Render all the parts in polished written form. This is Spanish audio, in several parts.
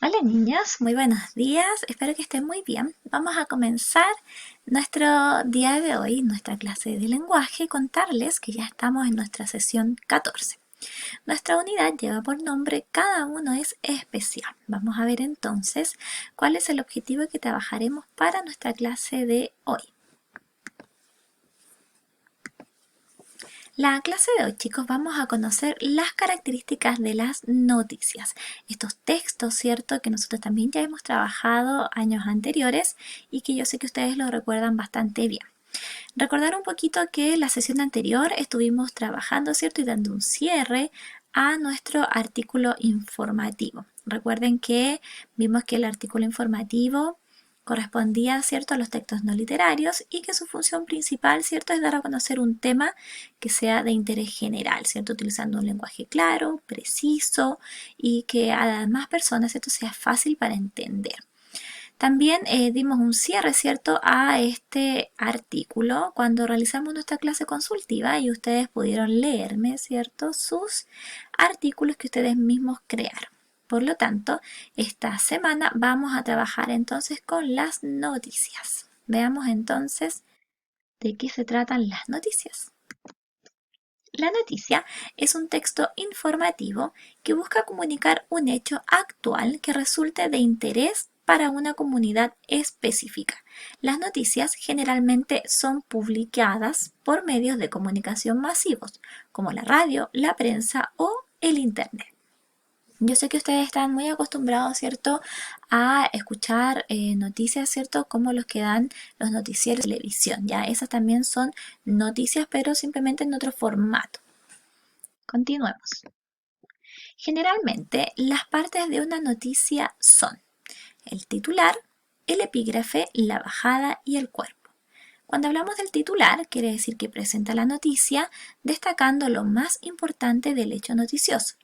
Hola niños, muy buenos días, espero que estén muy bien. Vamos a comenzar nuestro día de hoy, nuestra clase de lenguaje, y contarles que ya estamos en nuestra sesión 14. Nuestra unidad lleva por nombre Cada uno es especial. Vamos a ver entonces cuál es el objetivo que trabajaremos para nuestra clase de hoy. La clase de hoy, chicos, vamos a conocer las características de las noticias. Estos textos, ¿cierto? Que nosotros también ya hemos trabajado años anteriores y que yo sé que ustedes lo recuerdan bastante bien. Recordar un poquito que la sesión anterior estuvimos trabajando, ¿cierto? Y dando un cierre a nuestro artículo informativo. Recuerden que vimos que el artículo informativo correspondía, ¿cierto?, a los textos no literarios y que su función principal, ¿cierto?, es dar a conocer un tema que sea de interés general, ¿cierto?, utilizando un lenguaje claro, preciso y que a las demás personas esto sea fácil para entender. También dimos un cierre, ¿cierto?, a este artículo cuando realizamos nuestra clase consultiva y ustedes pudieron leerme, ¿cierto?, sus artículos que ustedes mismos crearon. Por lo tanto, esta semana vamos a trabajar entonces con las noticias. Veamos entonces de qué se tratan las noticias. La noticia es un texto informativo que busca comunicar un hecho actual que resulte de interés para una comunidad específica. Las noticias generalmente son publicadas por medios de comunicación masivos, como la radio, la prensa o el Internet. Yo sé que ustedes están muy acostumbrados, ¿cierto?, a escuchar noticias, ¿cierto?, como los que dan los noticieros de televisión, ¿ya? Esas también son noticias, pero simplemente en otro formato. Continuemos. Generalmente, las partes de una noticia son el titular, el epígrafe, la bajada y el cuerpo. Cuando hablamos del titular, quiere decir que presenta la noticia destacando lo más importante del hecho noticioso.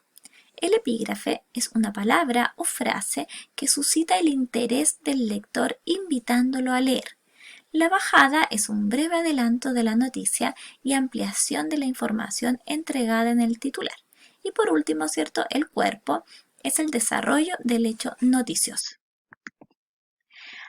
El epígrafe es una palabra o frase que suscita el interés del lector invitándolo a leer. La bajada es un breve adelanto de la noticia y ampliación de la información entregada en el titular. Y por último, ¿cierto?, el cuerpo es el desarrollo del hecho noticioso.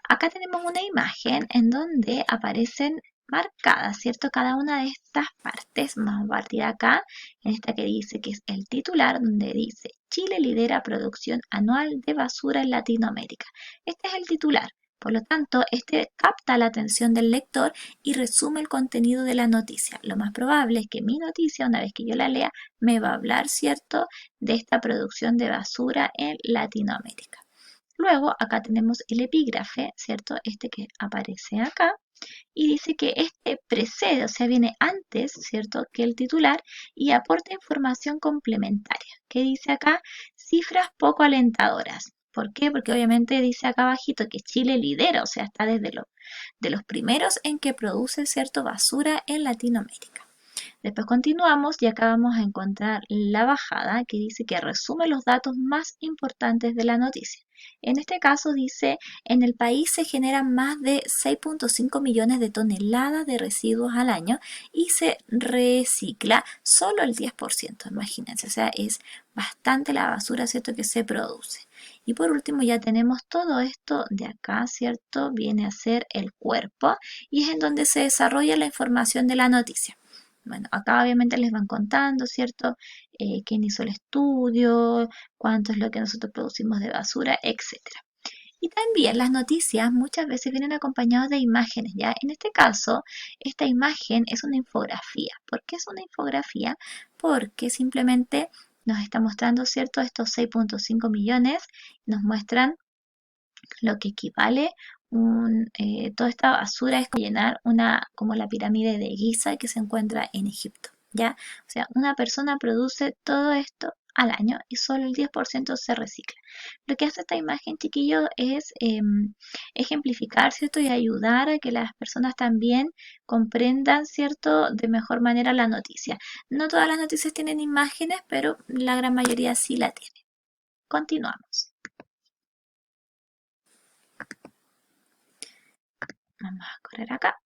Acá tenemos una imagen en donde aparecen marcadas, ¿cierto?, cada una de estas partes. Vamos a partir acá, en esta que dice que es el titular, donde dice Chile lidera producción anual de basura en Latinoamérica. Este es el titular. Por lo tanto, este capta la atención del lector y resume el contenido de la noticia. Lo más probable es que mi noticia, una vez que yo la lea, me va a hablar, ¿cierto?, de esta producción de basura en Latinoamérica. Luego acá tenemos el epígrafe, ¿cierto? Este que aparece acá. Y dice que este precede, o sea, viene antes, ¿cierto?, que el titular y aporta información complementaria. ¿Qué dice acá? Cifras poco alentadoras. ¿Por qué? Porque obviamente dice acá abajito que Chile lidera, o sea, está desde de los primeros en que produce, ¿cierto?, basura en Latinoamérica. Después continuamos y acá vamos a encontrar la bajada que dice que resume los datos más importantes de la noticia. En este caso dice, en el país se generan más de 6.5 millones de toneladas de residuos al año y se recicla solo el 10%, imagínense, o sea, es bastante la basura, ¿cierto?, que se produce. Y por último ya tenemos todo esto de acá, ¿cierto? Viene a ser el cuerpo y es en donde se desarrolla la información de la noticia. Bueno, acá obviamente les van contando, ¿cierto? Quién hizo el estudio, cuánto es lo que nosotros producimos de basura, etcétera. Y también las noticias muchas veces vienen acompañadas de imágenes, ¿ya? En este caso, esta imagen es una infografía. ¿Por qué es una infografía? Porque simplemente nos está mostrando, ¿cierto?, estos 6.5 millones, nos muestran lo que equivale toda esta basura es como llenar como la pirámide de Giza que se encuentra en Egipto, ¿ya? O sea, una persona produce todo esto al año y solo el 10% se recicla. Lo que hace esta imagen, chiquillo, es ejemplificar, ¿cierto?, y ayudar a que las personas también comprendan, ¿cierto?, de mejor manera la noticia. No todas las noticias tienen imágenes, pero la gran mayoría sí la tienen. Continuamos. Vamos a correr acá.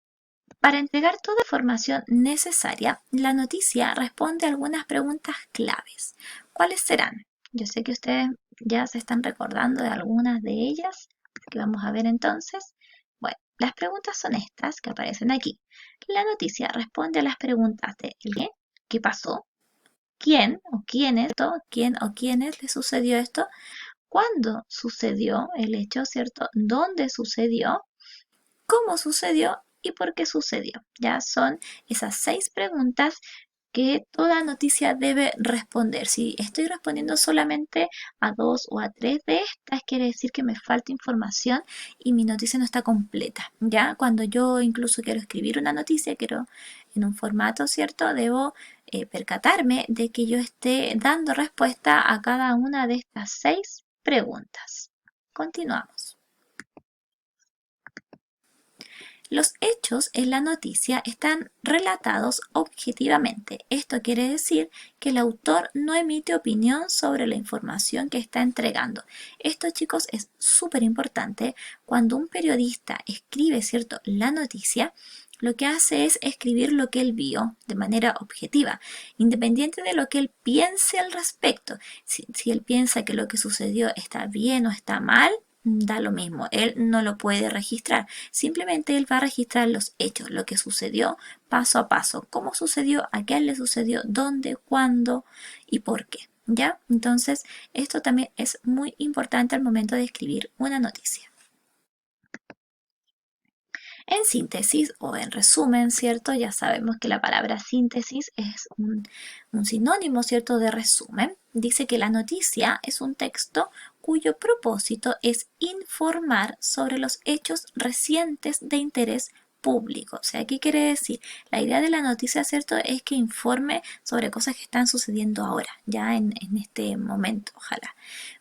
Para entregar toda información necesaria, la noticia responde a algunas preguntas claves. ¿Cuáles serán? Yo sé que ustedes ¿Ya se están recordando de algunas de ellas? Que vamos a ver entonces. Bueno, las preguntas son estas que aparecen aquí. La noticia responde a las preguntas de ¿el qué? ¿Qué pasó? ¿Quién o quiénes? ¿Quién o quiénes le sucedió esto? ¿Cuándo sucedió el hecho, cierto? ¿Dónde sucedió? ¿Cómo sucedió? ¿Y por qué sucedió? Ya son esas 6 preguntas que toda noticia debe responder. Si estoy respondiendo solamente a 2 o a 3 de estas, quiere decir que me falta información y mi noticia no está completa. Ya cuando yo incluso quiero escribir una noticia, quiero en un formato, ¿cierto? Debo percatarme de que yo esté dando respuesta a cada una de estas 6 preguntas. Continuamos. Los hechos en la noticia están relatados objetivamente. Esto quiere decir que el autor no emite opinión sobre la información que está entregando. Esto, chicos, es súper importante. Cuando un periodista escribe, ¿cierto?, la noticia, lo que hace es escribir lo que él vio de manera objetiva, independiente de lo que él piense al respecto. Si él piensa que lo que sucedió está bien o está mal, da lo mismo, él no lo puede registrar, simplemente él va a registrar los hechos, lo que sucedió paso a paso, cómo sucedió, a quién le sucedió, dónde, cuándo y por qué, ¿ya? Entonces, esto también es muy importante al momento de escribir una noticia. En síntesis o en resumen, ¿cierto? Ya sabemos que la palabra síntesis es un sinónimo, ¿cierto?, de resumen. Dice que la noticia es un texto cuyo propósito es informar sobre los hechos recientes de interés público. O sea, ¿qué quiere decir? La idea de la noticia, ¿cierto?, es que informe sobre cosas que están sucediendo ahora, ya en este momento, ojalá.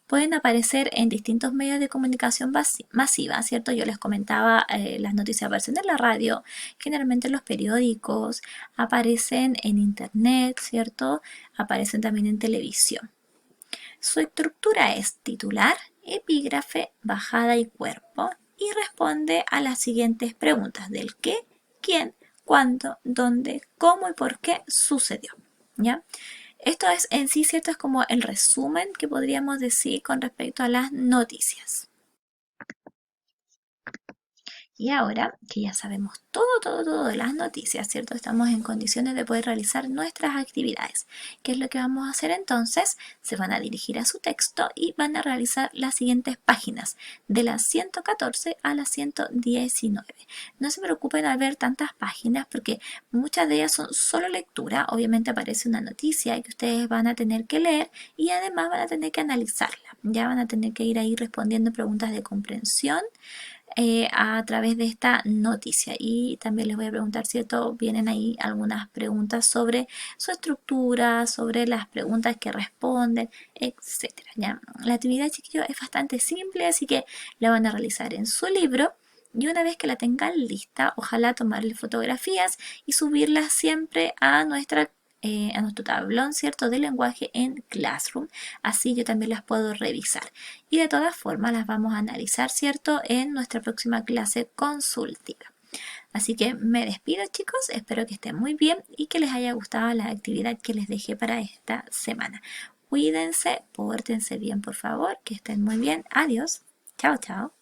Pueden aparecer en distintos medios de comunicación masiva, ¿cierto? Yo les comentaba, las noticias aparecen en la radio, generalmente en los periódicos, aparecen en internet, ¿cierto? Aparecen también en televisión. Su estructura es titular, epígrafe, bajada y cuerpo y responde a las siguientes preguntas del qué, quién, cuándo, dónde, cómo y por qué sucedió, ¿ya? Esto es en sí, ¿cierto? Es como el resumen que podríamos decir con respecto a las noticias. Y ahora que ya sabemos todo de las noticias, ¿cierto? Estamos en condiciones de poder realizar nuestras actividades. ¿Qué es lo que vamos a hacer entonces? Se van a dirigir a su texto y van a realizar las siguientes páginas, de las 114 a las 119. No se preocupen al ver tantas páginas porque muchas de ellas son solo lectura. Obviamente aparece una noticia que ustedes van a tener que leer y además van a tener que analizarla. Ya van a tener que ir ahí respondiendo preguntas de comprensión a través de esta noticia. Y también les voy a preguntar, ¿cierto? Vienen ahí algunas preguntas sobre su estructura, sobre las preguntas que responden, etcétera. ¿Ya? La actividad, chiquillos, es bastante simple, así que la van a realizar en su libro. Y una vez que la tengan lista, ojalá tomarle fotografías y subirlas siempre a nuestro tablón, ¿cierto?, de lenguaje en Classroom. Así yo también las puedo revisar. Y de todas formas las vamos a analizar, ¿cierto?, en nuestra próxima clase consultiva. Así que me despido, chicos. Espero que estén muy bien y que les haya gustado la actividad que les dejé para esta semana. Cuídense, pórtense bien, por favor, que estén muy bien. Adiós. Chao, chao.